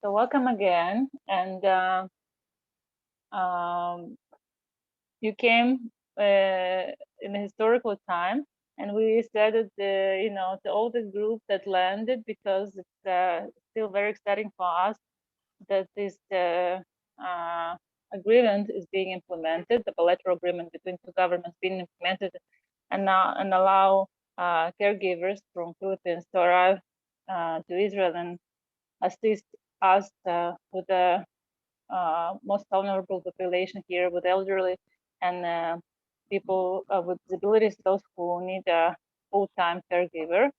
So welcome again, and um, you came in a historical time, and we started the oldest group that landed because it's still very exciting for us that this agreement is being implemented, the bilateral agreement between two governments being implemented, and allow caregivers from Philippines to arrive to Israel and assist us with the most vulnerable population here, with elderly and people with disabilities, those who need a full-time caregiver.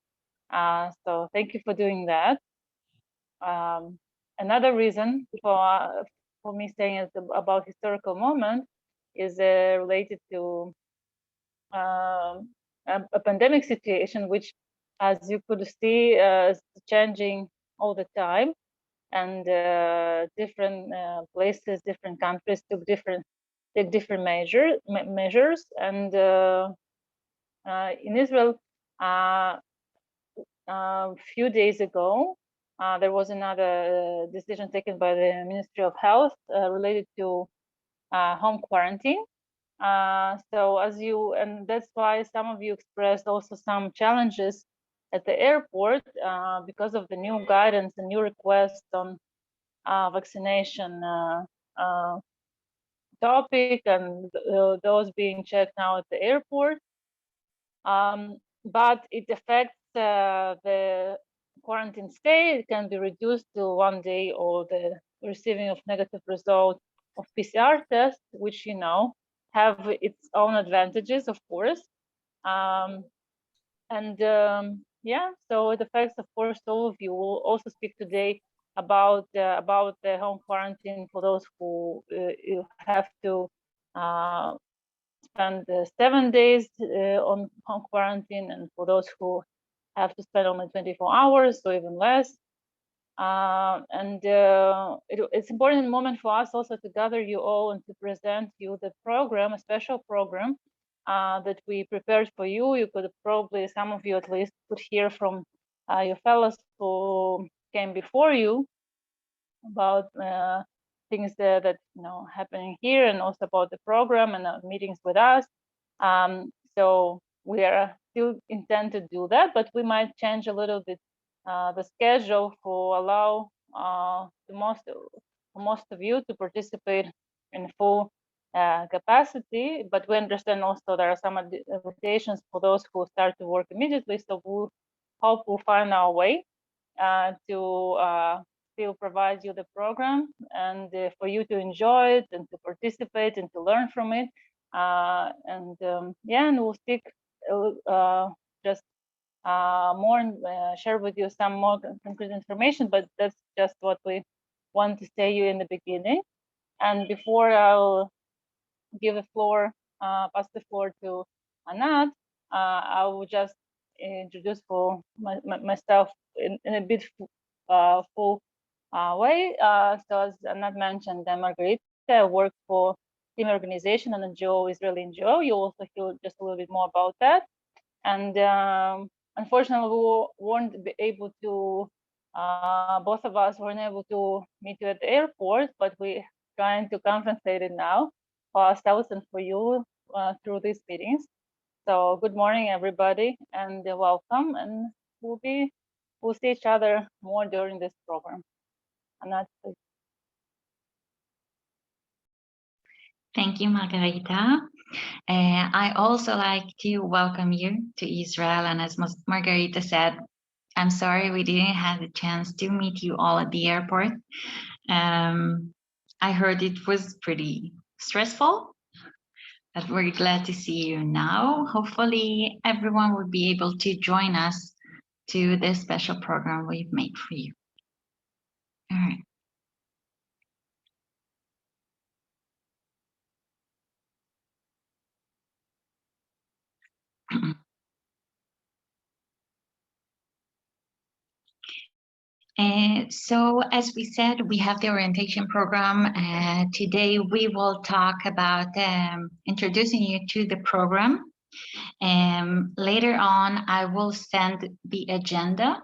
So thank you for doing that. Another reason for me saying about historical moment is related to a pandemic situation, which, as you could see, is changing all the time, and different places, different countries took different measures. And in Israel, a few days ago, there was another decision taken by the Ministry of Health related to home quarantine. So and that's why some of you expressed also some challenges at the airport because of the new guidance and new requests on vaccination topic, and those being checked now at the airport. But it affects the quarantine stay. It can be reduced to 1 day, or the receiving of negative result of PCR test, which have its own advantages, of course. Yeah, so it affects, of course, all of you. We'll also speak today about the home quarantine for those who you have to spend 7 days on home quarantine, and for those who have to spend only 24 hours or even less. It's an important moment for us also to gather you all and to present you the program, a special program that we prepared for you. You could probably, some of you at least, could hear from your fellows who came before you about things that happening here, and also about the program and meetings with us. So we are still intend to do that, but we might change a little bit the schedule to allow most of you to participate in full capacity. But we understand also there are some limitations for those who start to work immediately. So we hope we'll find our way to still provide you the program, and for you to enjoy it and to participate and to learn from it. And we'll speak just more and share with you some more concrete information, but that's just what we want to say you in the beginning. And before I'll give the floor, pass the floor to Anat, I will just introduce for myself in a bit full way. So as Anat mentioned, Margarita, I work for team organization and NGO, Israeli NGO. You also hear just a little bit more about that. And unfortunately, we weren't able to, both of us weren't able to meet you at the airport, but we're trying to compensate it now for ourselves and for you through these meetings. So good morning, everybody, and welcome. And we'll see each other more during this program. Anat, please. Thank you, Margarita. I also like to welcome you to Israel. And as Margarita said, I'm sorry we didn't have the chance to meet you all at the airport. I heard it was pretty stressful, but we're glad to see you now. Hopefully everyone will be able to join us to this special program we've made for you. All right. So as we said, we have the orientation program. Today we will talk about introducing you to the program. Later on, I will send the agenda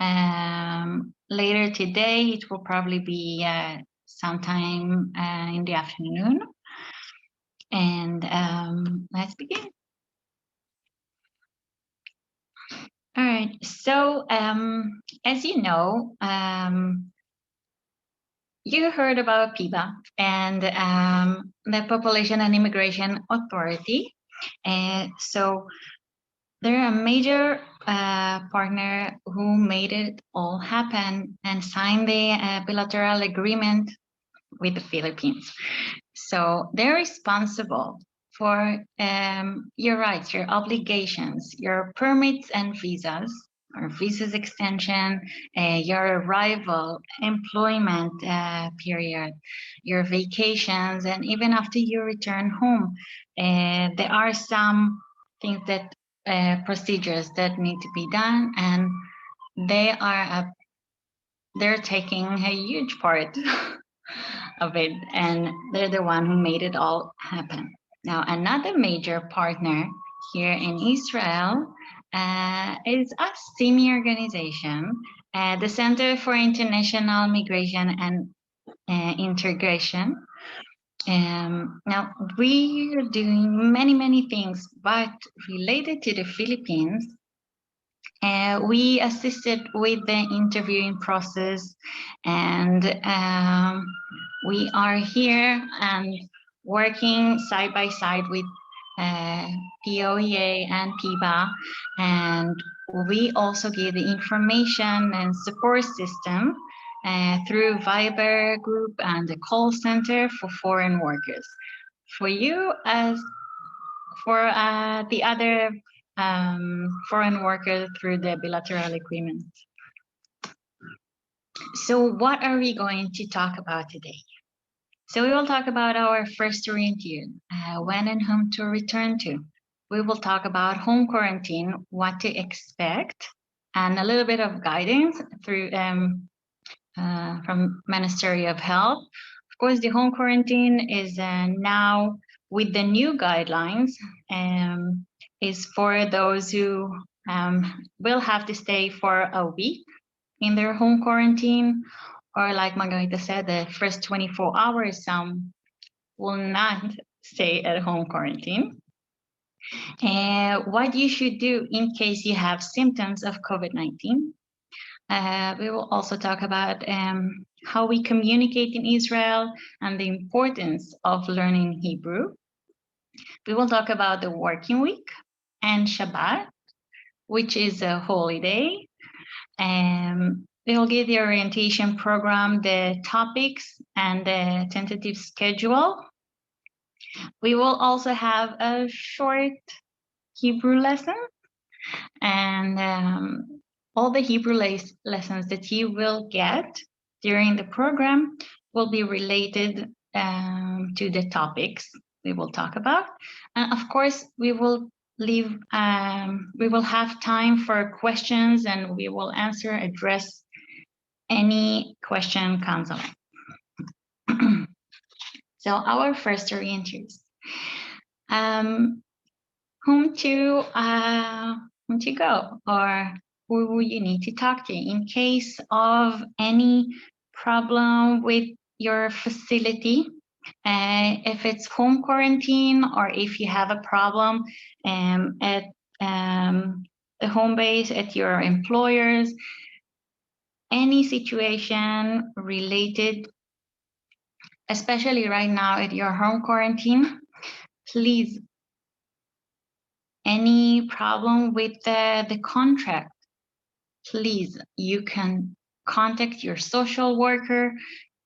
Later today, it will probably be sometime in the afternoon. And let's begin. All right. So as you know, you heard about PIBA and the Population and Immigration Authority. So they're a major partner who made it all happen and signed the bilateral agreement with the Philippines. So they're responsible for your rights, your obligations, your permits and visas, or visas extension, your arrival, employment period, your vacations, and even after you return home. There are some things that procedures that need to be done, and they're taking a huge part of it, and they're the one who made it all happen. Now, another major partner here in Israel is a SIMI organization, the Center for International Migration and Integration. Now, we are doing many things, but related to the Philippines, we assisted with the interviewing process, and we are here and working side by side with POEA and PIBA, and we also give the information and support system through Viber group and the call center for foreign workers. For you as for the other foreign workers through the bilateral agreement. So what are we going to talk about today? So we will talk about our first orienteer, when and whom to return to. We will talk about home quarantine, what to expect, and a little bit of guidance through from Ministry of Health. Of course, the home quarantine is now with the new guidelines, is for those who will have to stay for a week in their home quarantine, or like Margarita said, the first 24 hours, some will not stay at home quarantine. What you should do in case you have symptoms of COVID-19. We will also talk about how we communicate in Israel and the importance of learning Hebrew. We will talk about the working week and Shabbat, which is a holiday. We will give the orientation program, the topics, and the tentative schedule. We will also have a short Hebrew lesson, and all the Hebrew lessons that you will get during the program will be related to the topics we will talk about. And of course, we will have time for questions, and we will address any question comes along. So our first orienters, whom to go, or who you need to talk to in case of any problem with your facility, if it's home quarantine, or if you have a problem at the home base, at your employers, any situation related, especially right now at your home quarantine, please, any problem with the contract, please, you can contact your social worker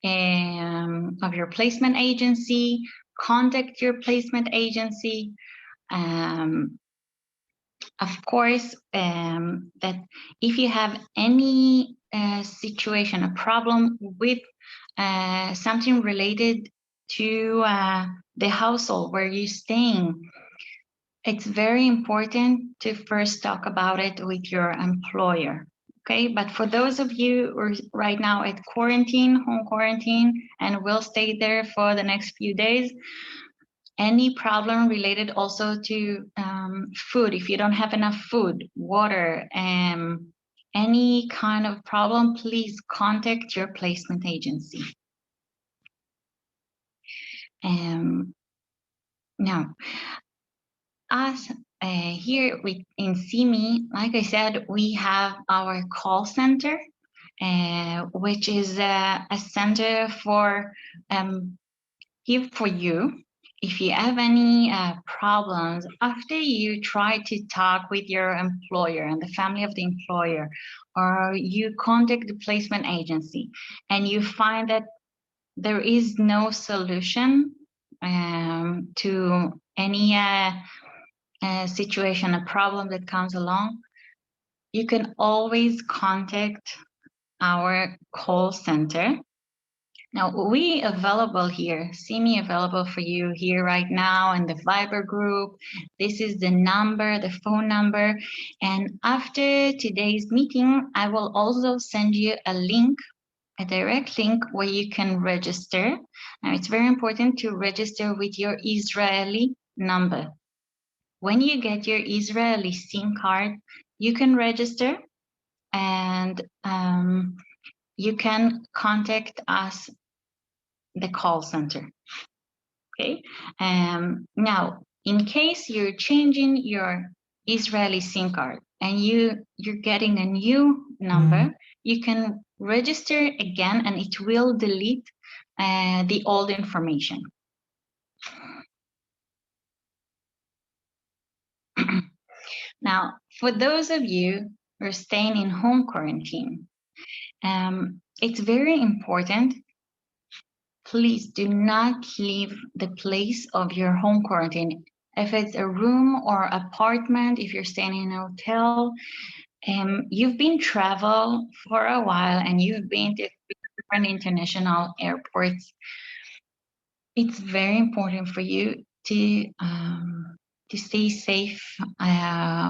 of your placement agency, contact your placement agency. Of course, that if you have any situation, a problem with something related to the household where you're staying, it's very important to first talk about it with your employer. Okay, but for those of you who are right now at home quarantine, and will stay there for the next few days, any problem related also to food, if you don't have enough food, water, any kind of problem, please contact your placement agency. Now, as here in CME, like I said, we have our call center, which is a center for here for you. If you have any problems after you try to talk with your employer and the family of the employer, or you contact the placement agency and you find that there is no solution to any situation, a problem that comes along, you can always contact our call center. Now, we available here, CME available for you here right now in the Viber group. This is the number, the phone number. And after today's meeting, I will also send you a link, a direct link where you can register. Now, it's very important to register with your Israeli number. When you get your Israeli SIM card, you can register and you can contact us, the call center. Okay. Now, in case you're changing your Israeli SIM card and you're getting a new number, you can register again and it will delete the old information. Now, for those of you who are staying in home quarantine, it's very important. Please do not leave the place of your home quarantine. If it's a room or apartment, if you're staying in a hotel, you've been travel for a while and you've been to different international airports, it's very important for you to stay safe.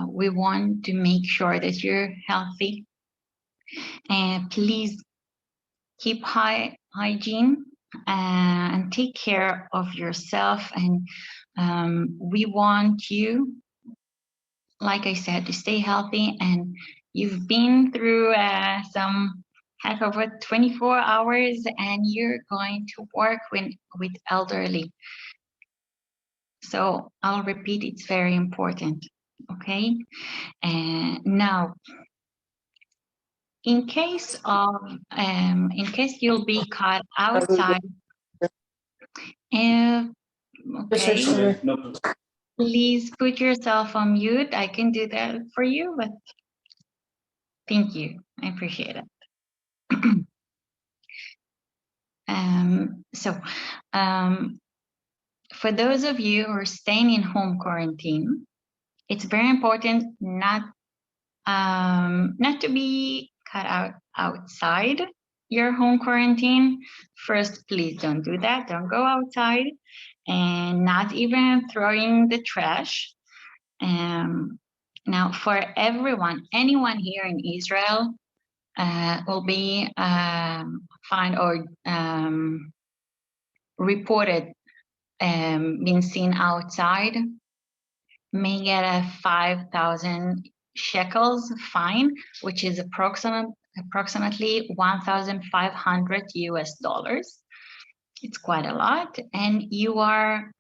We want to make sure that you're healthy, and please keep high hygiene and take care of yourself. And we want you, like I said, to stay healthy. And you've been through some heck over 24 hours and you're going to work with elderly. So I'll repeat, it's very important. Okay. And now, in case you'll be caught outside, okay, please put yourself on mute. I can do that for you, but thank you. I appreciate it. For those of you who are staying in home quarantine, it's very important not to be cut out outside your home quarantine. First, please don't do that. Don't go outside, and not even throwing the trash. Now, for everyone, anyone here in Israel will be fined or reported being seen outside, may get a 5,000 shekels fine, which is approximately $1,500 US. It's quite a lot. And you are,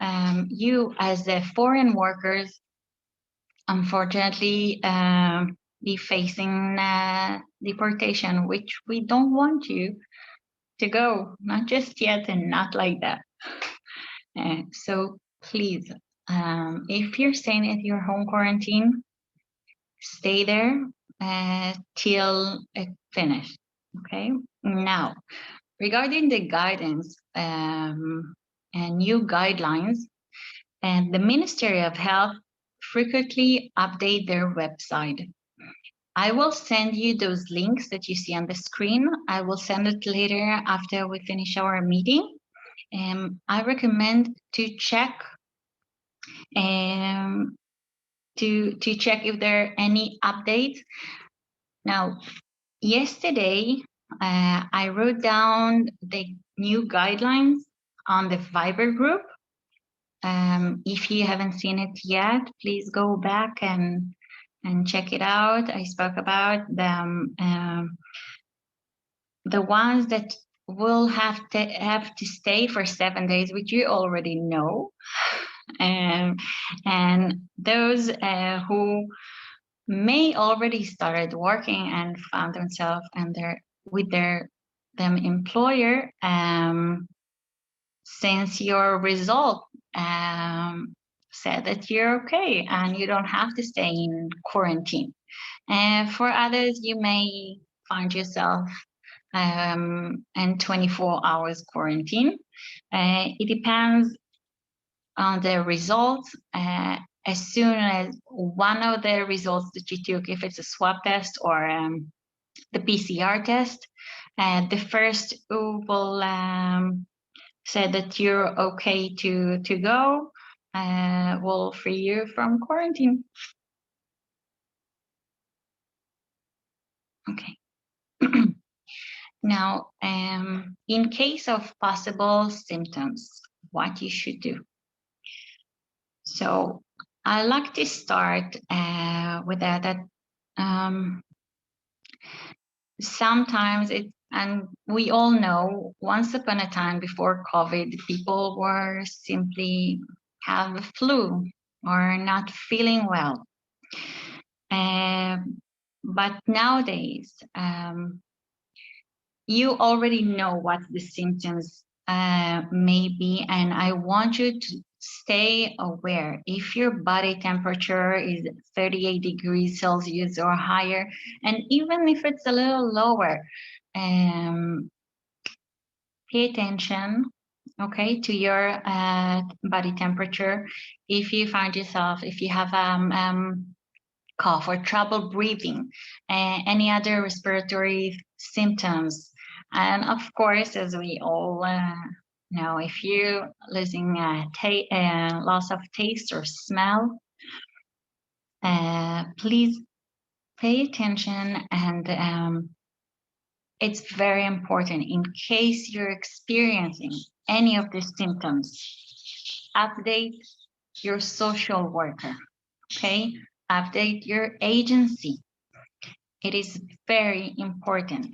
you as the foreign workers, unfortunately, be facing deportation, which we don't want you to go, not just yet and not like that. So please, if you're staying at your home quarantine, stay there till it's finished. Okay. Now, regarding the guidance and new guidelines, and the Ministry of Health frequently update their website. I will send you those links that you see on the screen. I will send it later after we finish our meeting. I recommend to check to check if there are any updates. Now, yesterday, I wrote down the new guidelines on the Viber group. If you haven't seen it yet, please go back and and check it out. I spoke about them, the ones that will have to stay for 7 days, which you already know, and those who may already started working and found themselves and with their employer, since your result said that you're okay and you don't have to stay in quarantine. And for others, you may find yourself in 24 hours quarantine. It depends on the results. As soon as one of the results that you took, if it's a swab test or the PCR test, the first will say that you're okay to go, will free you from quarantine. Okay. Now, in case of possible symptoms, what you should do. So I like to start with that sometimes and we all know, once upon a time before COVID, people were simply have the flu or not feeling well. But nowadays, you already know what the symptoms may be, and I want you to stay aware. If your body temperature is 38 degrees Celsius or higher, and even if it's a little lower, pay attention, okay, to your body temperature. If you find yourself, if you have cough or trouble breathing, any other respiratory symptoms, and of course, as we all know, if you're losing loss of taste or smell, please pay attention. And it's very important, in case you're experiencing any of these symptoms, update your social worker, okay? Update your agency. It is very important.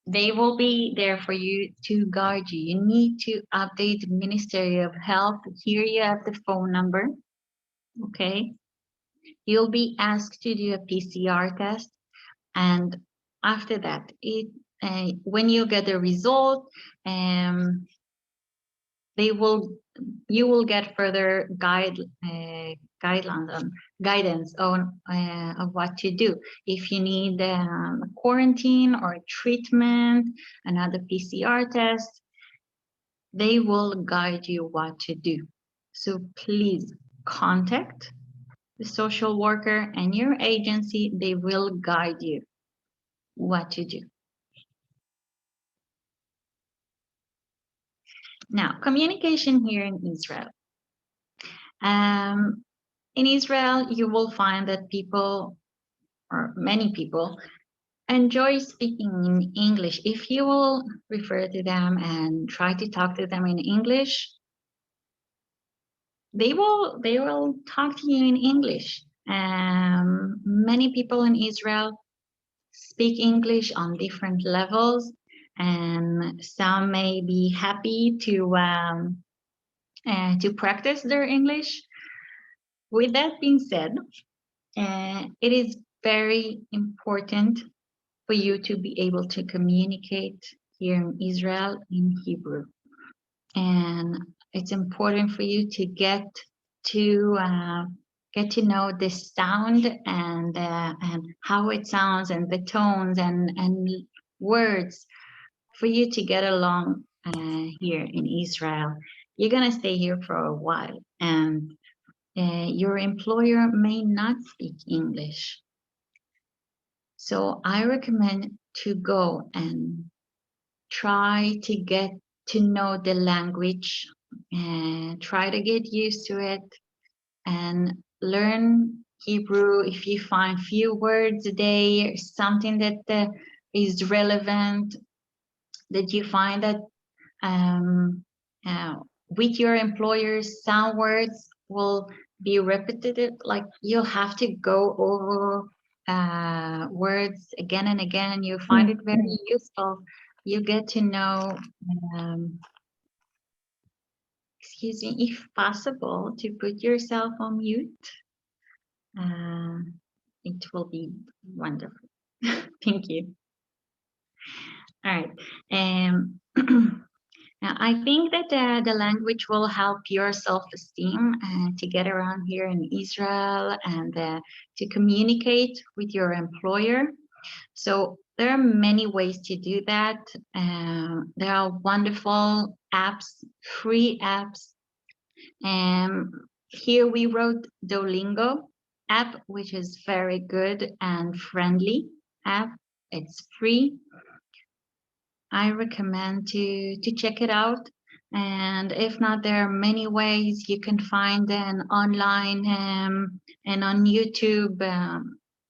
They will be there for you to guide you. You need to update the Ministry of Health. Here you have the phone number, okay? You'll be asked to do a PCR test, and after that, when you get the result, you will get further guidance on of what to do. If you need quarantine or treatment, another PCR test, they will guide you what to do. So please contact the social worker and your agency. They will guide you what to do. Now, communication here in Israel. In Israel, you will find that people, or many people, enjoy speaking in English. If you will refer to them and try to talk to them in English, they will talk to you in English. Many people in Israel speak English on different levels, and some may be happy to practice their English. With that being said, it is very important for you to be able to communicate here in Israel in Hebrew. And it's important for you to get to know the sound and how it sounds, and the tones and words, for you to get along here in Israel. You're gonna stay here for a while, and your employer may not speak English. So I recommend to go and try to get to know the language, and try to get used to it and learn Hebrew. If you find few words a day, something that is relevant, that you find that with your employers, some words will be repetitive, like you'll have to go over words again and again. You find it very useful. You get to know, excuse me, if possible, to put yourself on mute. It will be wonderful. Thank you. All right. Now, I think that the language will help your self-esteem to get around here in Israel and to communicate with your employer. So there are many ways to do that. There are wonderful apps, free apps. Here we wrote Duolingo app, which is very good and friendly app. It's free. I recommend to check it out. And if not, there are many ways you can find an online and on YouTube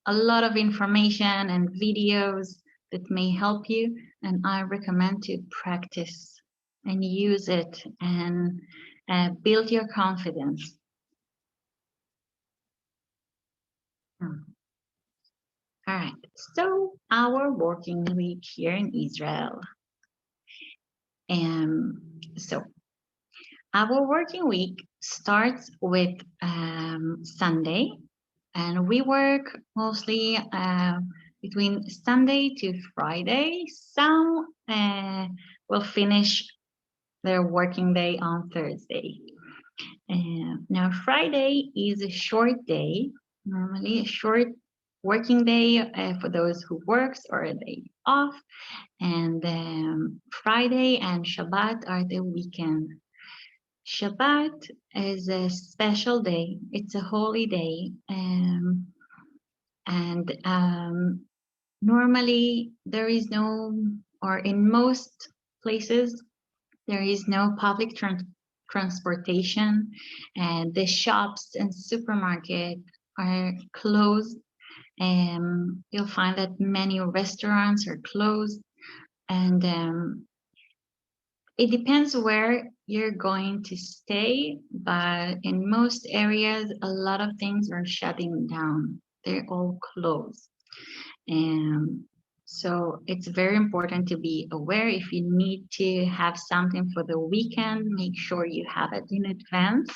a lot of information and videos that may help you. And I recommend to practice and use it and build your confidence. All right, so our working week here in Israel. So our working week starts with Sunday, and we work mostly between Sunday to Friday. Some will finish their working day on Thursday. Now, Friday is a short day, normally a short working day for those who works or a day off. And Friday and Shabbat are the weekend. Shabbat is a special day. It's a holy day. And normally there is no, or in most places, there is no public transportation, and the shops and supermarket are closed. You'll find that many restaurants are closed, and it depends where you're going to stay, but in most areas, a lot of things are shutting down. They're all closed. And so it's very important to be aware. If you need to have something for the weekend, make sure you have it in advance.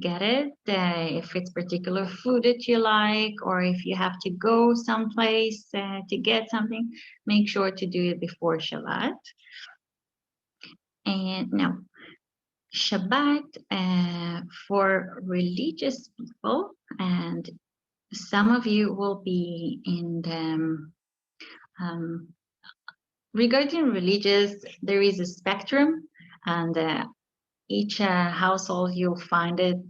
Get it. If it's particular food that you like, or if you have to go someplace to get something, make sure to do it before Shabbat. And now, Shabbat for religious people, and some of you will be in the regarding religious, there is a spectrum, and each household you'll find it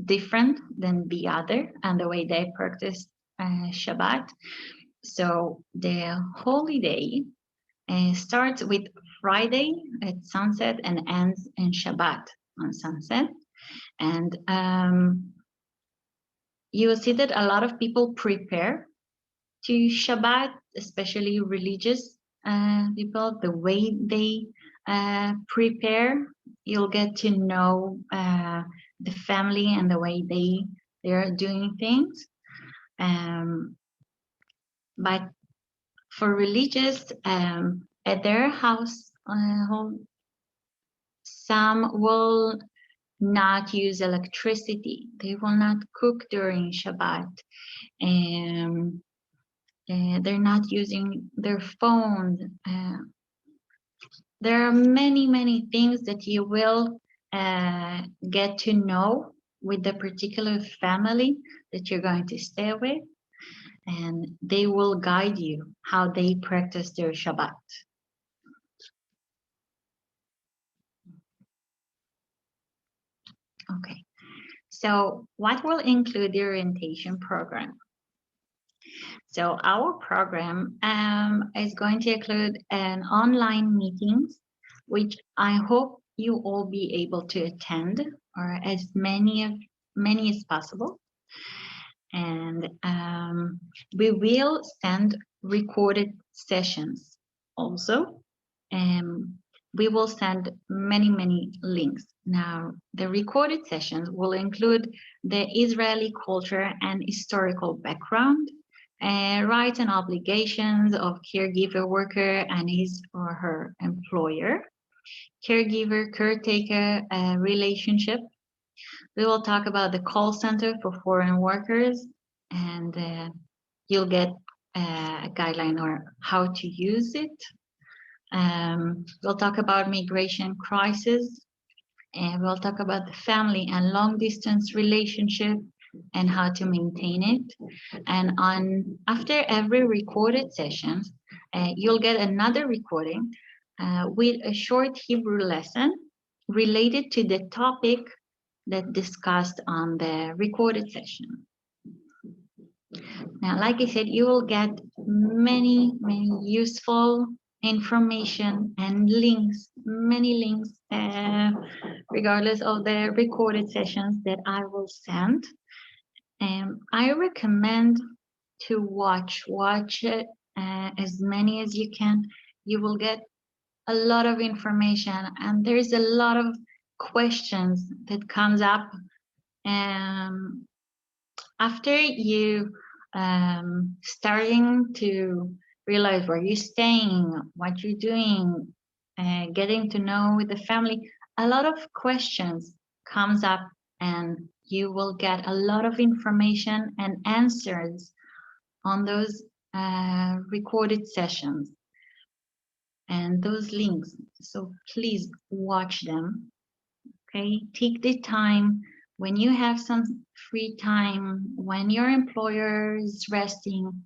different than the other, and the way they practice Shabbat. So the holy day starts with Friday at sunset and ends in Shabbat on sunset. And you will see that a lot of people prepare to Shabbat, especially religious people, the way they prepare. You'll get to know the family and the way they are doing things. But for religious, at their house, some will not use electricity. They will not cook during Shabbat. They're not using their phone. There are many things that you will get to know with the particular family that you're going to stay with, and they will guide you how they practice their Shabbat. Okay, so what will include the orientation program? So our program is going to include an online meetings, which I hope you all be able to attend, or as many as possible. And we will send recorded sessions also. we will send many links. Now, the recorded sessions will include the Israeli culture and historical background, rights and obligations of caregiver worker and his or her employer, caregiver caretaker relationship. We will talk about the call center for foreign workers, and you'll get a guideline or how to use it. We'll talk about migration crisis, and we'll talk about the family and long distance relationship and how to maintain it. And on after every recorded session, you'll get another recording with a short Hebrew lesson related to the topic that discussed on the recorded session. Now, like I said, you will get many useful information and links, many links, regardless of the recorded sessions that I will send. I recommend to watch it as many as you can. You will get a lot of information, and there's a lot of questions that comes up after you starting to realize where you're staying, what you're doing, getting to know with the family. A lot of questions comes up, and you will get a lot of information and answers on those recorded sessions and those links. So please watch them. Okay, take the time when you have some free time, when your employer is resting.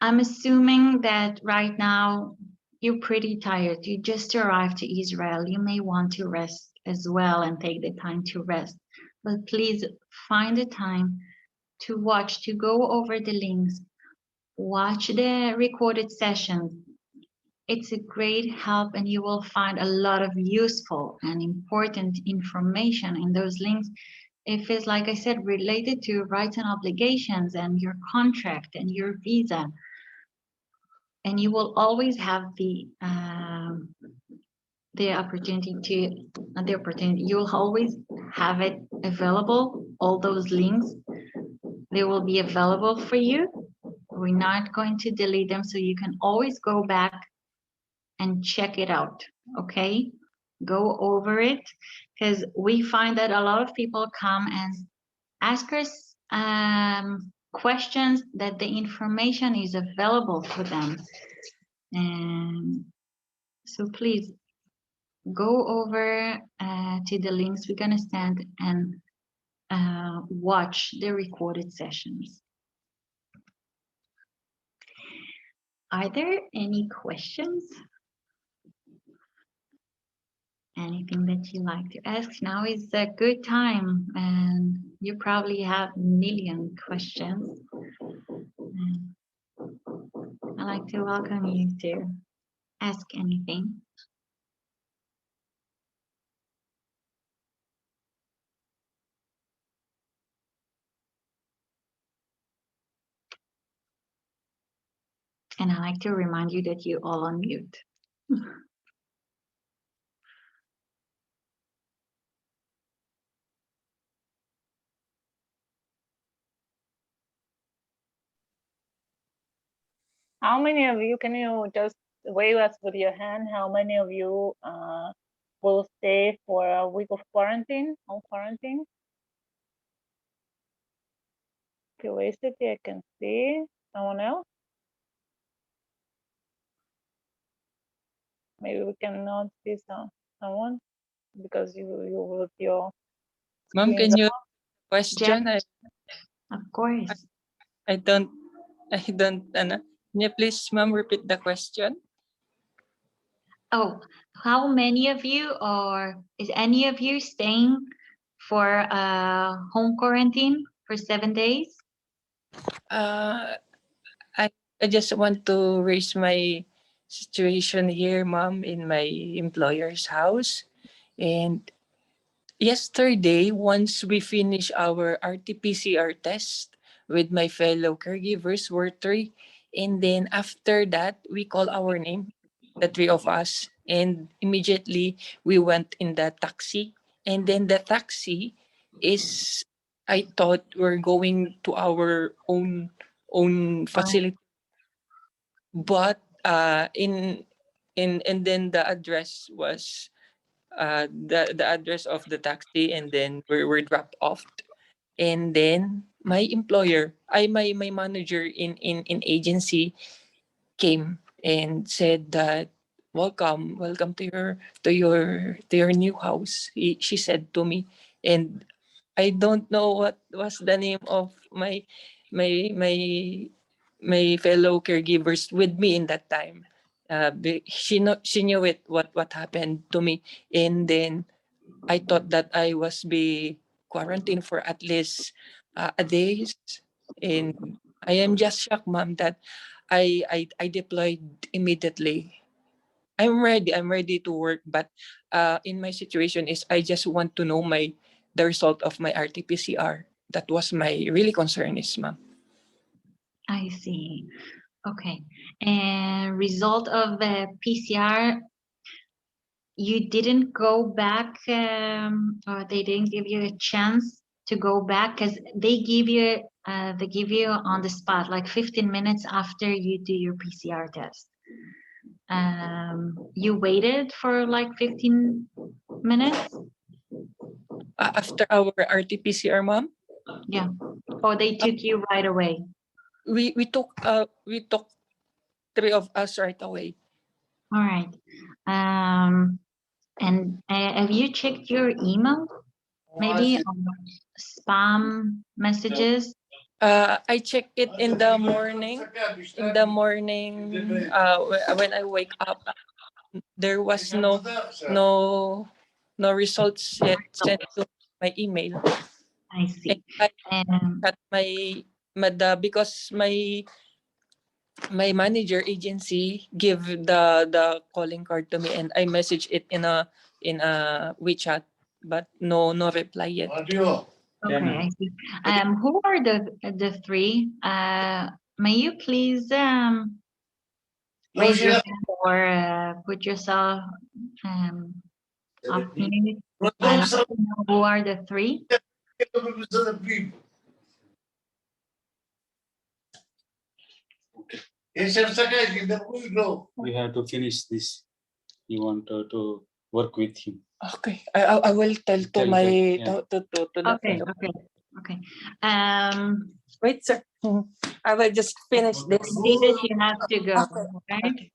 I'm assuming that right now you're pretty tired. You just arrived to Israel. You may want to rest as well and take the time to rest. But please find the time to watch, to go over the links, watch the recorded sessions. It's a great help, and you will find a lot of useful and important information in those links. If it's, like I said, related to rights and obligations and your contract and your visa, and you will always have the opportunity to, not the opportunity, you will always have it available. All those links, they will be available for you. We're not going to delete them, so you can always go back and check it out. Okay, go over it, because we find that a lot of people come and ask us questions that the information is available for them. And so please go over to the links we're going to send and watch the recorded sessions. Are there any questions? Anything that you like to ask? Now is a good time, and you probably have a million questions. I'd like to welcome you to ask anything. And I like to remind you that you all on mute. How many of you, can you just wave us with your hand? How many of you will stay for a week of quarantine, home quarantine? Curiosity, I can see. Someone else? Maybe we cannot see someone because you with your Ma'am, screen. can you question? Of course. I don't, ano. Can you please, ma'am, repeat the question? Oh, how many of you, or is any of you staying for home quarantine for 7 days? Uh, I just want to raise my situation here, ma'am, in my employer's house. And yesterday, once we finish our RT-PCR test with my fellow caregivers, were three. And then after that, we call our name. the three of us, and immediately we went in the taxi. And then the taxi is, I thought we're going to our own Right. facility, but in and then the address was the address of the taxi, and then we're dropped off. And then my employer, my manager in agency came and said that, welcome to your new house, she said to me. And I don't know what was the name of my my my fellow caregivers with me in that time. She knew it, what happened to me. And then I thought that I was be quarantined for at least a days. And I am just shocked, ma'am, that I deployed immediately. I'm ready to work, but in my situation is I just want to know the result of my RT-PCR. That was my really concern is, ma'am. I see. Okay. And result of the PCR, you didn't go back, or they didn't give you a chance to go back because they give you on the spot, like 15 minutes after you do your PCR test. You waited for like 15 minutes? After our RT-PCR, ma'am, Yeah. Or they took you right away? we took three of us right away. All right. And have you checked your email? Maybe spam messages? I check it in the morning. In the morning, when I wake up, there was no no results yet sent to my email. I And see. I Um, got because my manager agency give the calling card to me, and I message it in a WeChat, but no reply yet. okay, I see. Who are the three? May you please raise your hand or put yourself up mute? I'd like to know who are the three. We have to finish this. You want to work with him. Okay, I will tell to Tell, my yeah. to the Okay, fellow. okay, okay. Wait, sir. I will just finish this. David, you have to go. Okay. Okay. Okay.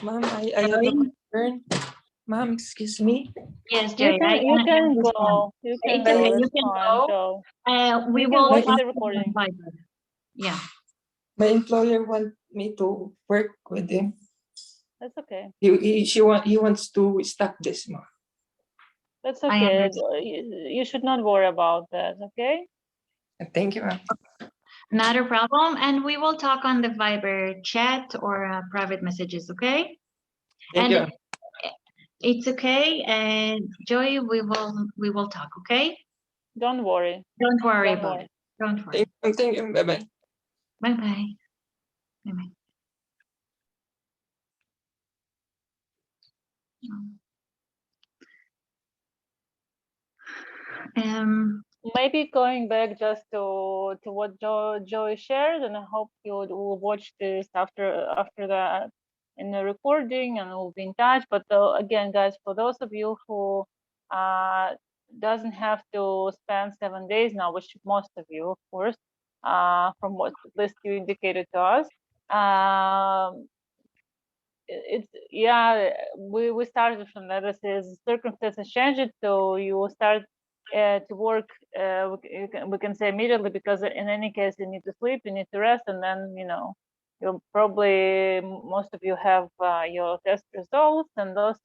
Ma'am, I have a Joy? concern. Ma'am, excuse me. Yes, You Joy, can I you can understand. go. You can It's go. okay, It's you can fine, go. Joe. We You can will watch talk the to recording. Viber. Yeah. My employer want me to work with him. That's okay. He wants to stop this, ma'am. That's I okay. understand. You should not worry about that. Okay. Thank you, ma'am. Not a problem. And we will talk on the Viber chat or private messages, okay? Thank And you. it's okay. And Joy, we will talk, okay? Don't worry. Don't worry Don't about worry. it. Don't worry. Thank you. Bye bye. Bye-bye. Bye-bye. Maybe going back just to what Joey shared, and I hope you will watch this after that in the recording, and we'll be in touch. But again, guys, for those of you who doesn't have to spend 7 days now, which most of you, of course, from what at least you indicated to us, it's yeah, we started from that. This is circumstances changed, so you will start to work. We can say immediately, because in any case you need to sleep, you need to rest, and then you'll probably, most of you have your test results, and those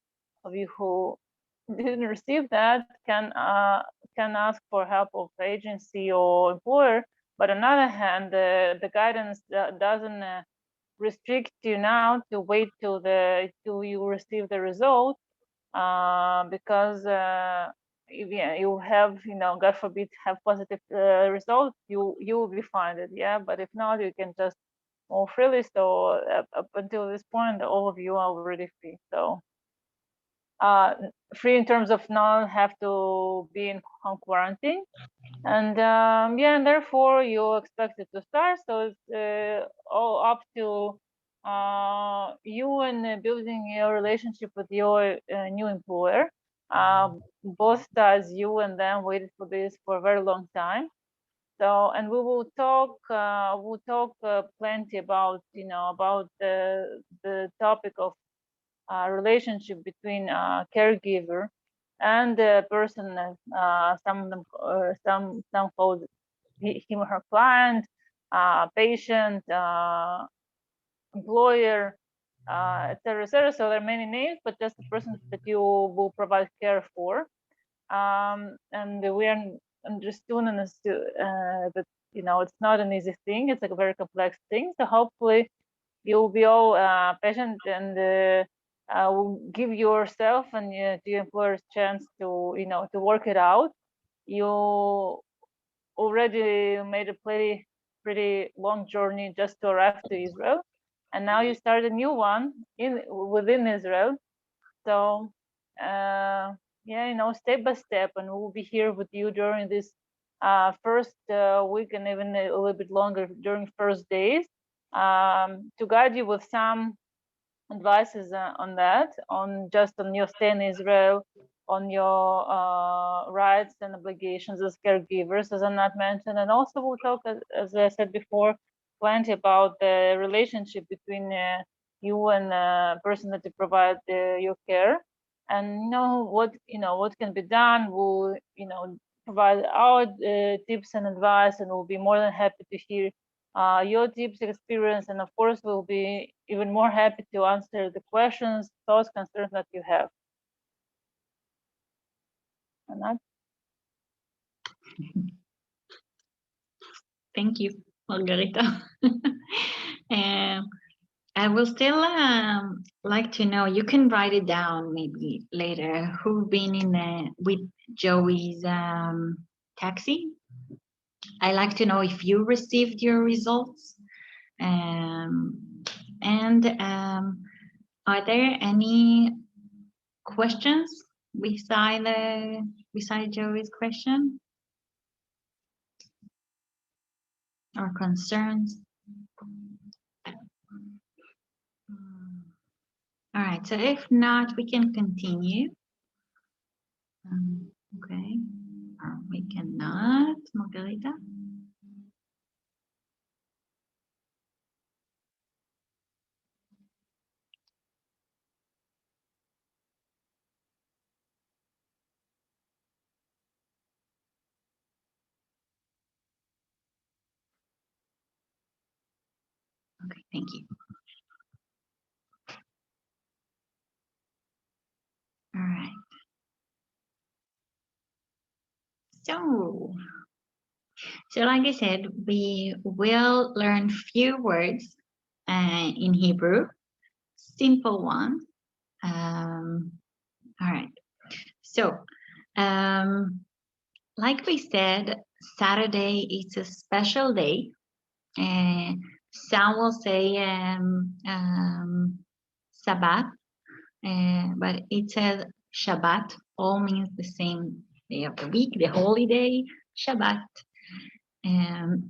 of you who didn't receive that can ask for help of agency or employer. But on the other hand, the guidance doesn't restrict you now to wait till you receive the result, because if you have, God forbid, have positive results, you will be finded. Yeah, but if not, you can just more freely. So up until this point, all of you are already free. So free in terms of not have to be in home quarantine. And yeah, and therefore you're expected to start. So it's all up to you and building your relationship with your new employer. Both sides, you and them, waited for this for a very long time. So, and we will talk. We'll talk plenty about about the topic of relationship between caregiver and the person. Some of them, some call him or her client, patient, employer, etc., etc. So there are many names, but just the person that you will provide care for. And we are understanding that it's not an easy thing. It's like a very complex thing. So hopefully you'll be all patient and will give yourself and to your employer's chance to to work it out. You already made a pretty long journey just to arrive to Israel, and now you start a new one within Israel. So yeah, step by step, and we'll be here with you during this first week and even a little bit longer during first days to guide you with some advices on that, on your stay in Israel, on your rights and obligations as caregivers, as Anat mentioned, and also we'll talk, as I said before, plenty about the relationship between you and the person that you provide your care, and what can be done. We'll provide our tips and advice, and we'll be more than happy to hear your tips, experience, and of course we'll be even more happy to answer the questions, thoughts, concerns that you have. Anat? Thank you, Margarita. I will still like to know, you can write it down maybe later, who've been with Joey's taxi. I like to know if you received your results. And are there any questions beside Joey's question or concerns? All right, so if not, we can continue. Okay, we cannot, Margarita. Okay, thank you. All right. So like I said, we will learn few words in Hebrew, simple one. All right. So, like we said, Saturday is a special day. Some will say Sabbath, but it says Shabbat. All means the same day of the week, the holy day, Shabbat.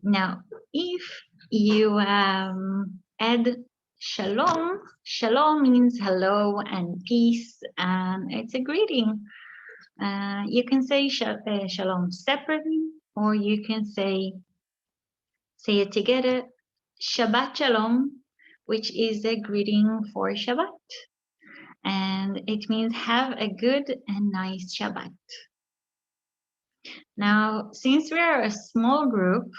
Now, if you add Shalom, Shalom means hello and peace, and it's a greeting. You can say Shalom separately, or you can say it together, Shabbat Shalom, which is a greeting for Shabbat. And it means have a good and nice Shabbat. Now, since we are a small group,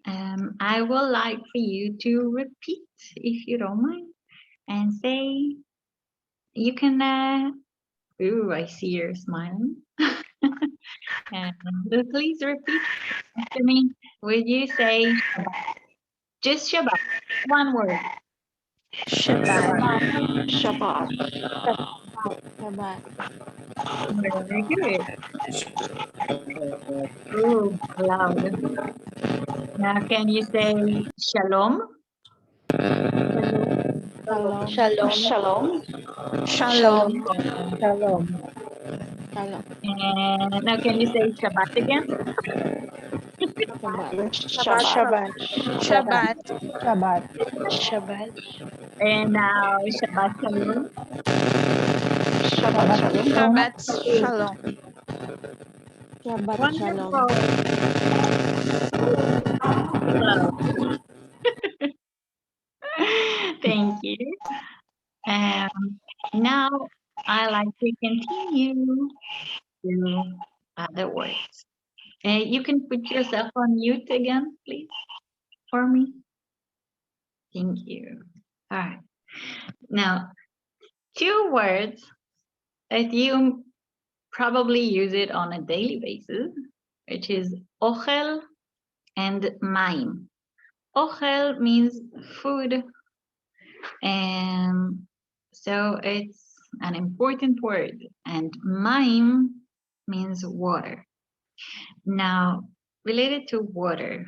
I would like for you to repeat, if you don't mind, and say, you can, ooh, I see you're smiling. And please repeat after me. Would you say Shabbat? Just Shabbat, one word. Shabbat. Shabbat. Shabbat. Very good. Ooh, loud. Now can you say Shalom? Shalom. Shalom. Shalom. Shalom. Shalom. Shalom. And now can you say Shabbat again? Shabbat. Shabbat. Shabbat. Shabbat. Shabbat. Shabbat. And now Shabbat Shalom. Shabbat Shalom. Shabbat. Shalom. Shabbat Shalom. Wonderful. Wow. Thank you. Now I like to continue to other words. You can put yourself on mute again, please, for me. Thank you. All right. Now, 2 words that you probably use it on a daily basis, which is ochel and maim. Ochel means food, and so it's an important word, and maim means water. Now, related to water,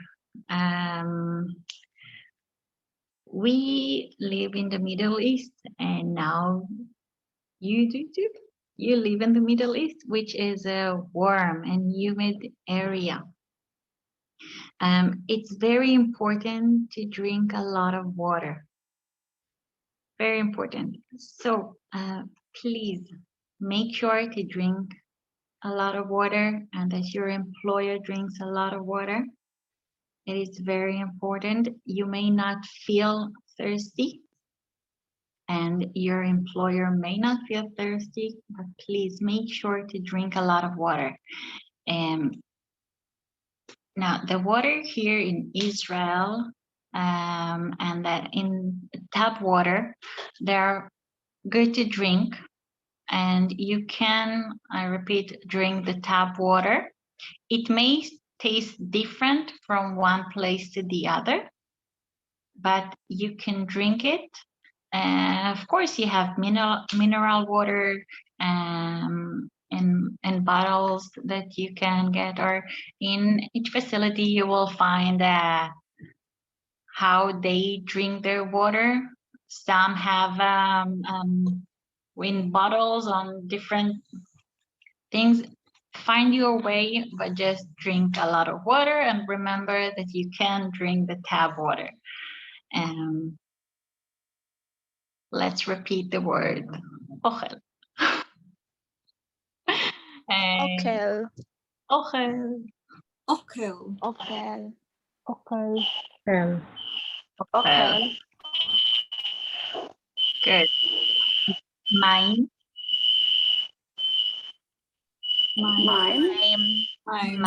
we live in the Middle East, and now you do too. You live in the Middle East, which is a warm and humid area. It's very important to drink a lot of water. Very important. So please make sure to drink a lot of water, and that your employer drinks a lot of water. It is very important. You may not feel thirsty, and your employer may not feel thirsty, but please make sure to drink a lot of water. Now, the water here in Israel and that in tap water, they're good to drink, and you can, I repeat, drink the tap water. It may taste different from one place to the other, but you can drink it. And of course, you have mineral water in bottles that you can get, or in each facility you will find how they drink their water. Some have in bottles on different things. Find your way, but just drink a lot of water, and remember that you can drink the tap water. Let's repeat the word ochel. Okel. Ochel. Okel. Okel. Okay. Ochel. Good. Mine. Mine. Mine. Mine.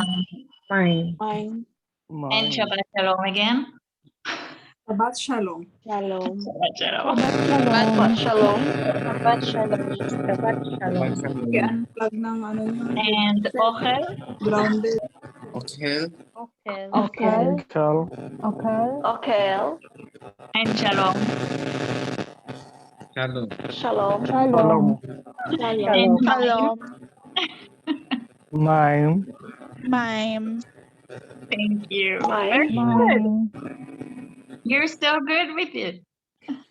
Mine. Mine. And Shabbat Shalom again. Shabbat Shalom. Shalom. Shabbat Shalom. Shabbat Shalom. Shabbat Shalom. Shabbat Shalom. I-unplug ng ano nyo. And ochel. Grounded. Okel. Okel. Okay. Okel. And Shalom. Shalom. Shalom. Shalom. Shalom. And mine. Shalom. Mine. Mime. Thank you. Mine. Very good. Mine. You're so good with it.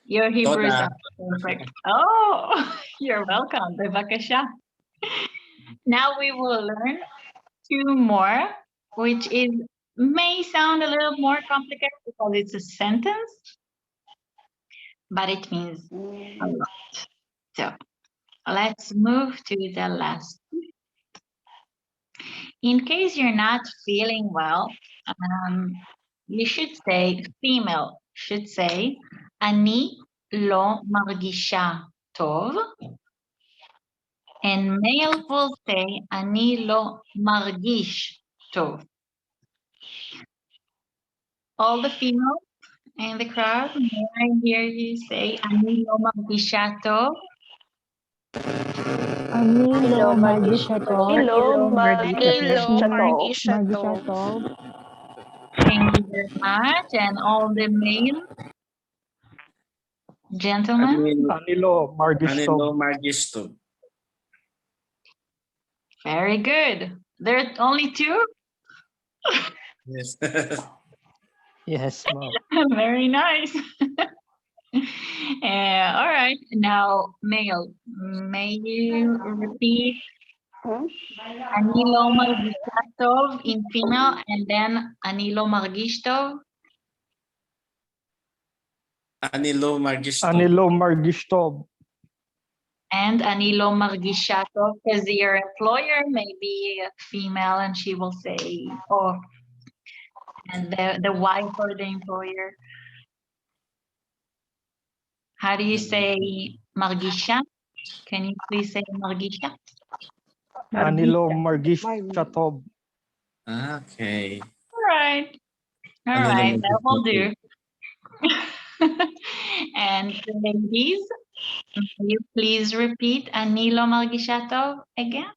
Your Hebrew Toda. sounds perfect. Oh, you're welcome. Bevakasha. Now we will learn 2 more, which may sound a little more complicated because it's a sentence, but it means a lot. So let's move to the last. In case you're not feeling well, you should say, female should say, אני לא מרגישה טוב, and male will say, אני לא מרגיש טוב. All the females in the crowd, may I hear you say, אני לא מרגישה טוב? אני לא מרגישה טוב. Hello, Hello, Margisha מרגישה Margisha. טוב. Thank you very much. And all the male gentlemen, אני לא מרגיש טוב. מרגיש טוב. very good. There are only 2? Yes. Yes, ma'am. Very nice. All right. Now, male, may you repeat Anilo margish tov in female and then Anilo margish tov? Anilo Margisto. Anilo Margistov. And Anilo margisha tov, because your employer may be female and she will say, oh, and the wife or the employer. How do you say margisha? Can you please say margisha? Anilo Margishatov. Okay. All right. All Anilo right, that will Margisto. do. And ladies, will you please repeat Anilo Margishatov again?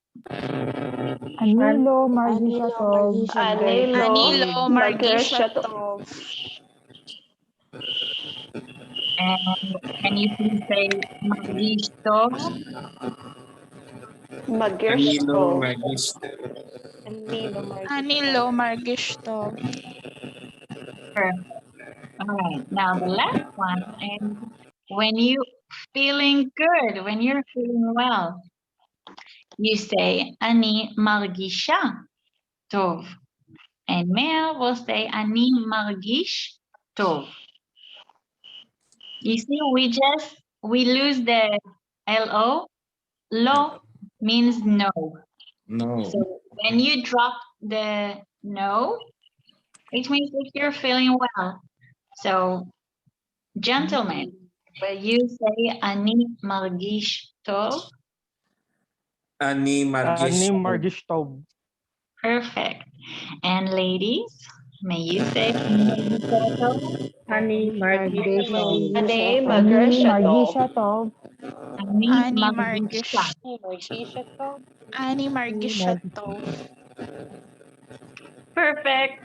Anilo Margishatov. Anilo Margeshatov. And can you please say Margishtov? Anilo Magerstov. Margisto. Anilo Margisto. Perfect. All right, now the last one is when you feeling good, when you're feeling well, you say Ani Margisha Tov. And male will say Ani Margish Tov. You see, we lose the LO. Lo means no. No. So when you drop the no, it means that you're feeling well. So, gentlemen, will you say Ani Margish Tov? Ani Ani Margisto. Margistov. Perfect. And ladies, may you say Ani Margish Tov? Ani Magerstov. Ani Margeshatov. Margishatov. Ani Ani Margisha. Ani Margisto. Perfect.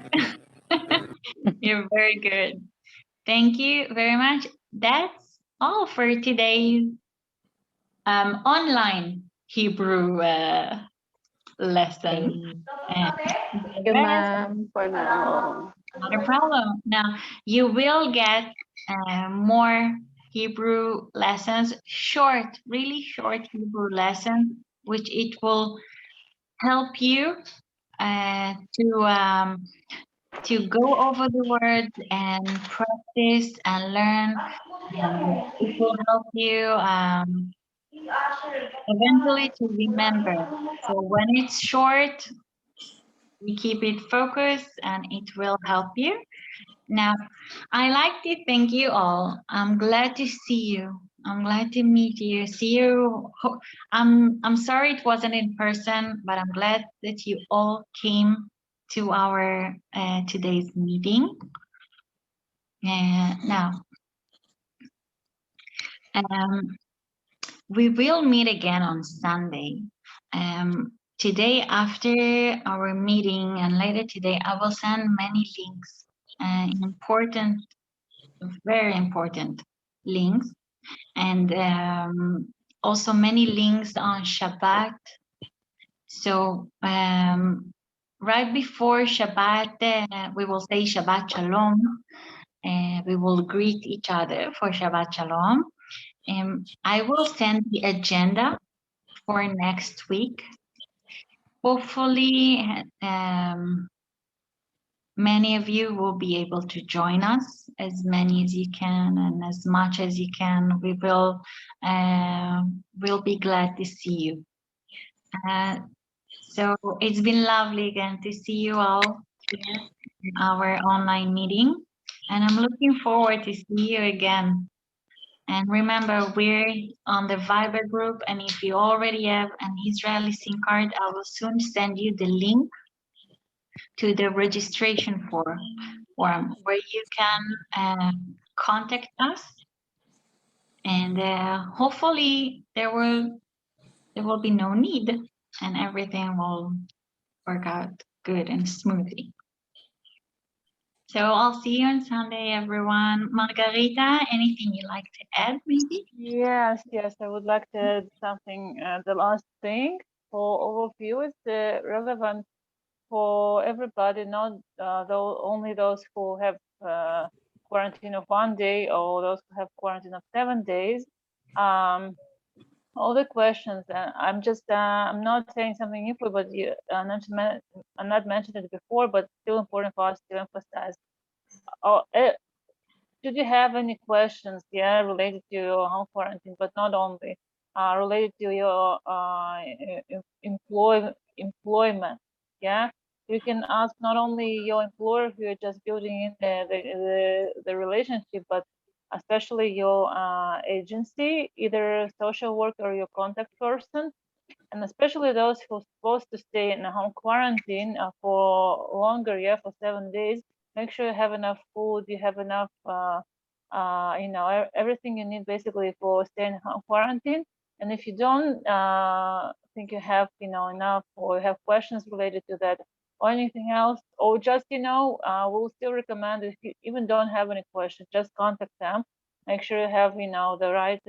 You're very good. Thank you very much. That's all for today's online Hebrew lesson. And Thank you, ma'am, for now. not a problem. Now, you will get more Hebrew lessons, short, really short Hebrew lessons, which it will help you to go over the words and practice and learn. And it will help you eventually to remember. So when it's short, we keep it focused and it will help you. Now, I like to thank you all. I'm glad to see you. I'm glad to meet you. See you. I'm sorry it wasn't in person, but I'm glad that you all came to our today's meeting. Now, we will meet again on Sunday. Today, after our meeting and later today, I will send many links, important, very important links, and also many links on Shabbat. So right before Shabbat, we will say Shabbat Shalom. We will greet each other for Shabbat Shalom. I will send the agenda for next week. Hopefully, many of you will be able to join us, as many as you can and as much as you can. We will we'll be glad to see you. So it's been lovely again to see you all here in our online meeting, and I'm looking forward to see you again. And remember, we're on the Viber group, and if you already have an Israeli SIM card, I will soon send you the link to the registration form where you can contact us, and hopefully there will be no need, and everything will work out good and smoothly. So I'll see you on Sunday, everyone. Margarita, anything you'd like to add, maybe? Yes, I would like to add something. The last thing for all of you is relevant for everybody, not only those who have quarantine of 1 day or those who have quarantine of 7 days. All the questions, I'm not saying something new, but I'm not mentioned it before, but still important for us to emphasize. Should you have any questions, related to your home quarantine, but not only, related to your employment, you can ask not only your employer who you're just building in the relationship, but especially your agency, either social worker or your contact person, and especially those who are supposed to stay in a home quarantine for longer, for 7 days. Make sure you have enough food, you have enough, everything you need basically for staying in home quarantine. And if you don't think you have, enough, or you have questions related to that, or anything else, or just, we'll still recommend, if you even don't have any questions, just contact them. Make sure you have, the right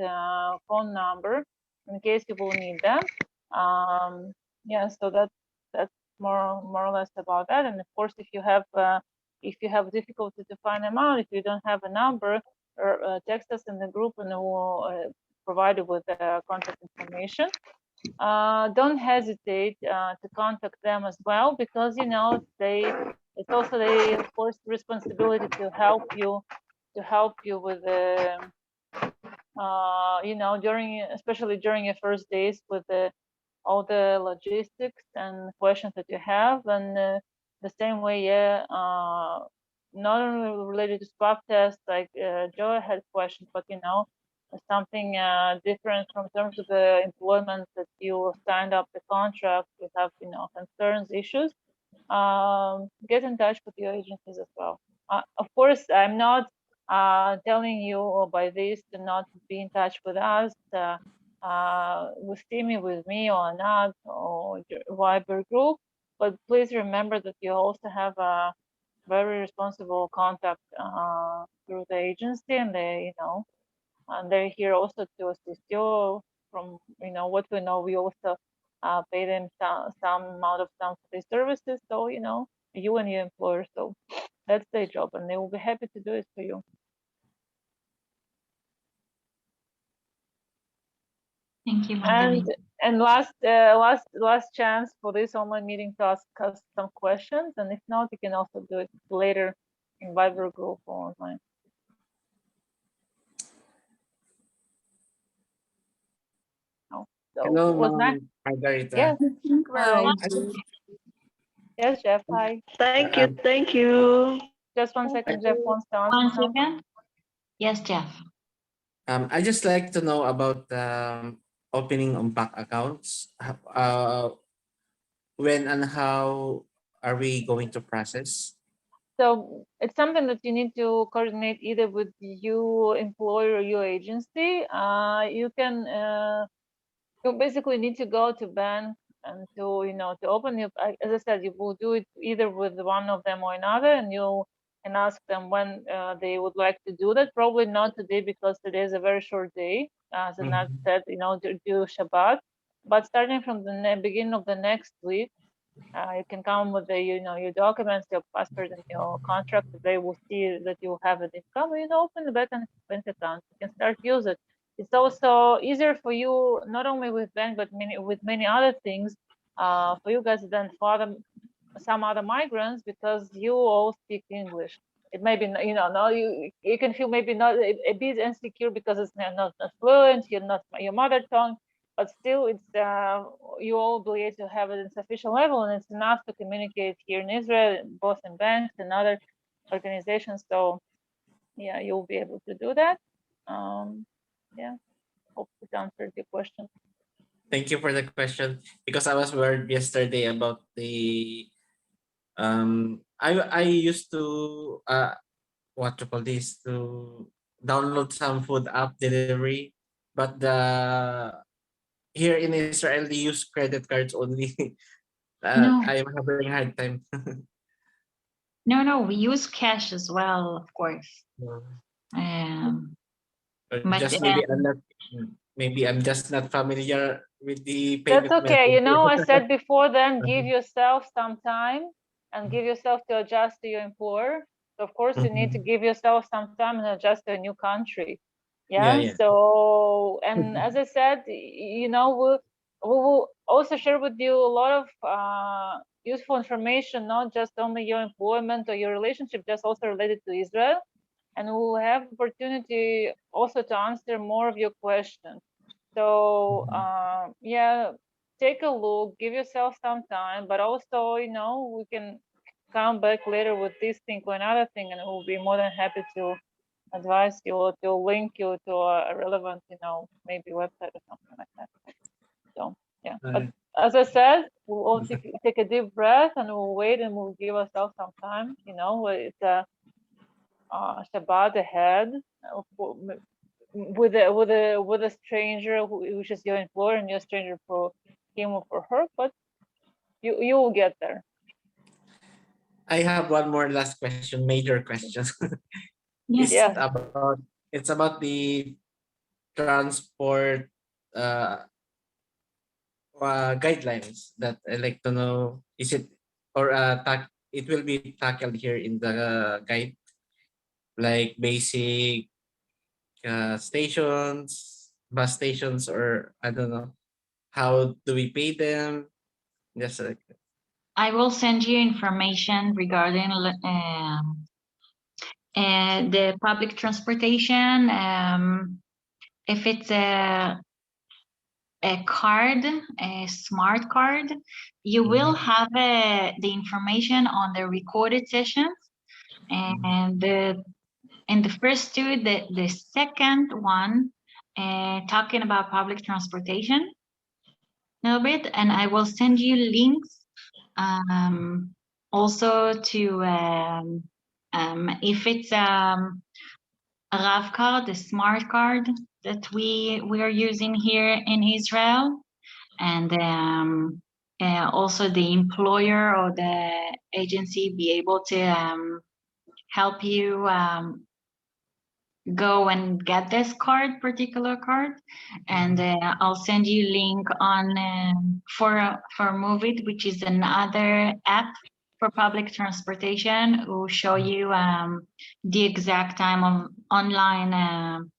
phone number in case you will need them. So that's more or less about that. And of course, if you have difficulty to find them out, if you don't have a number, or text us in the group, and we'll provide you with contact information. Don't hesitate to contact them as well, because it's also their, of course, responsibility to help you with the especially during your first days, with all the logistics and questions that you have. And the same way, not only related to swab tests, like Joe had questions, but something different from terms of the employment that you signed up the contract, you have concerns, issues, get in touch with your agencies as well. Of course, I'm not telling you by this to not be in touch with us, with Timmy, with me, or not, or Viber group. But please remember that you also have a very responsible contact through the agency, and and they're here also to assist you. From what we know, we also pay them some amount of time for these services. So you and your employer. So that's their job, and they will be happy to do it for you. Thank you, Margarita. And last chance for this online meeting to ask us some questions, and if not, you can also do it later in Viber group or online. So Hello, was nice. Margarita. Yes. Hi. Yes, Jeff. Hi. Thank you. Thank you. Just 1 second. Jeff wants to answer. 1 second. Yes, Jeff. I just like to know about opening bank accounts. When and how are we going to process? So it's something that you need to coordinate either with your employer or your agency. You can you basically need to go to bank and to open your, as I said, you will do it either with one of them or another, and you can ask them when they would like to do that. Probably not today, because today is a very short day, as Anat said, to do Shabbat. But starting from the beginning of the next week, you can come with your documents, your passport, and your contract. They will see that you have an income. Open the bank account. You can start use it. It's also easier for you, not only with bank, but with many other things, for you guys than for some other migrants, because you all speak English. It may be, now you can feel maybe not a bit insecure because it's not fluent, you're not your mother tongue, but still it's you all be able to have it in sufficient level, and it's enough to communicate here in Israel, both in banks and other organizations. So yeah, you'll be able to do that. Hope it answered your question. Thank you for the question, because I was worried yesterday about the I used to what to call this, to download some food app delivery, but here in Israel they use credit cards only. No. I'm having a hard time. No, we use cash as well, of course. Just maybe I'm just not familiar with the payment. That's okay. I said before, then give yourself some time and give yourself to adjust to your employer. So of course, you need to give yourself some time and adjust to a new country. Yeah, Yeah. yeah. So, and as I said, we will also share with you a lot of useful information, not just only your employment or your relationship, just also related to Israel. And we'll have opportunity also to answer more of your questions. So yeah, take a look, give yourself some time, but also, we can come back later with this thing or another thing, and we'll be more than happy to advise you or to link you to a relevant, maybe website or something like that. So yeah, but as I said, we'll all take a deep breath and we'll wait and we'll give ourselves some time. It's a Shabbat ahead with a stranger which is your employer and your stranger for him or for her, but you will get there. I have one more last question, major question. Yes. It's about the transport guidelines that I like to know. Is it or it will be tackled here in the guide, like basic stations, bus stations, or I don't know. How do we pay them? Just like I will send you information regarding the public transportation. If it's a card, a smart card, you will have the information on the recorded sessions. And in the first two, the second one, talking about public transportation a little bit, and I will send you links also to if it's a RAV card, the smart card that we are using here in Israel, and also the employer or the agency be able to help you go and get this particular card, and I'll send you link on for Move It, which is another app for public transportation. Will show you the exact time of online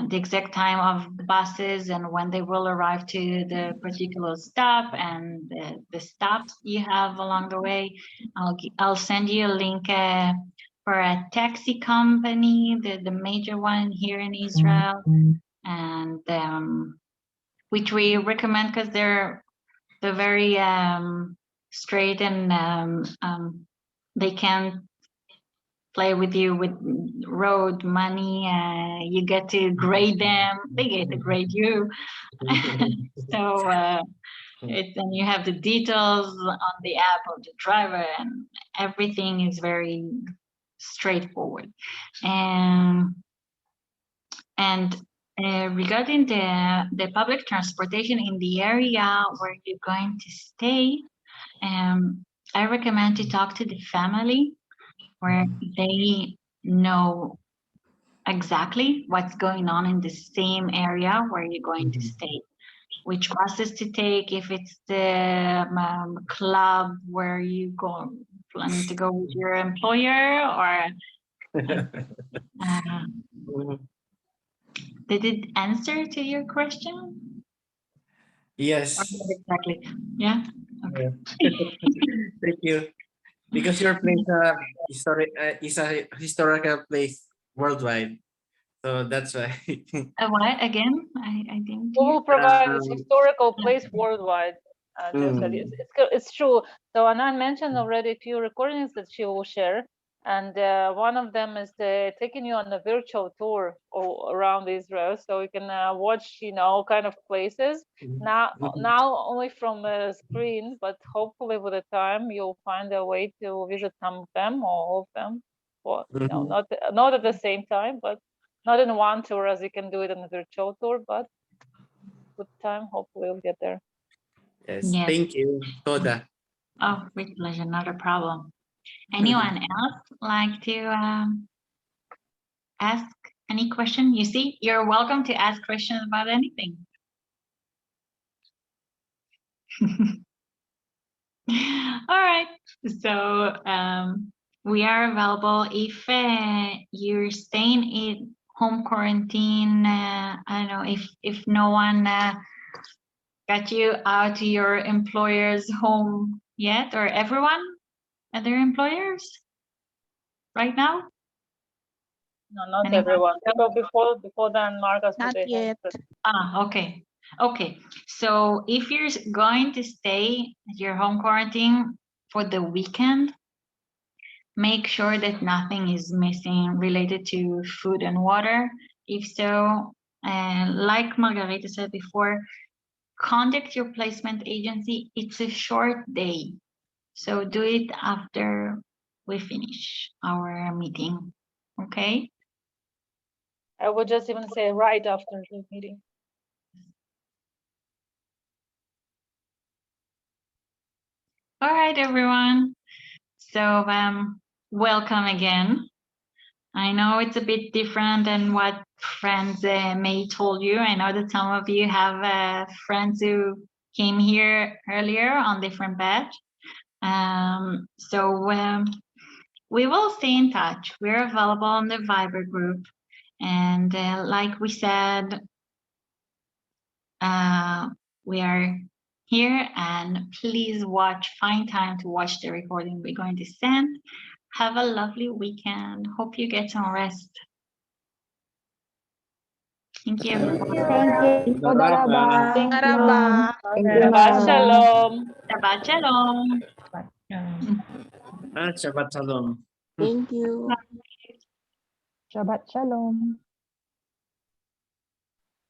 the exact time of the buses and when they will arrive to the particular stop and the stops you have along the way. I'll send you a link for a taxi company, the major one here in Israel, and which we recommend because they're very straight and they can play with you with road money. You get to grade them, they get to grade you. So and you have the details on the app of the driver, and everything is very straightforward. And regarding the public transportation in the area where you're going to stay, I recommend to talk to the family where they know exactly what's going on in the same area where you're going to stay, which classes to take, if it's the club where you planning to go with your employer, or did it answer to your question? yes. Exactly. Yeah. Okay. Thank you. Because your place is a historical place worldwide, so that's why. What again? I didn't We hear. will provide this historical place worldwide. Just that it's true. So Anan mentioned already a few recordings that she will share, and one of them is taking you on a virtual tour around Israel, so you can watch, all kind of places. Now only from a screen, but hopefully with the time you'll find a way to visit some of them or all of them. Well, not at the same time, but not in one tour as you can do it in a virtual tour, but with time, hopefully we'll get there. Yes, Yes. thank you, Toda. Oh, with pleasure, not a problem. Anyone else like to ask any question? You see, you're welcome to ask questions about anything. All right. So we are available if you're staying in home quarantine. I don't know if no one got you out to your employer's home yet, or everyone at their employers right now. No, not Anyone? everyone. People before then, Marcus. Not yet. Okay. Okay. So if you're going to stay at your home quarantine for the weekend, make sure that nothing is missing related to food and water. If so, like Margarita said before, contact your placement agency. It's a short day, so do it after we finish our meeting. Okay? I would just even say right after the meeting. All right, everyone. So welcome again. I know it's a bit different than what friends May told you. I know that some of you have friends who came here earlier on different batch. So we will stay in touch. We're available on the Viber group. And like we said, we are here, and please find time to watch the recording we're going to send. Have a lovely weekend. Hope you get some rest. Thank you, everyone. Thank you. תודה רבה. Thank Tara ba? Thank you, Shabbat ma'am. shalom. Shabbat shalom. Shabbat shalom. Thank you. Shabbat shalom.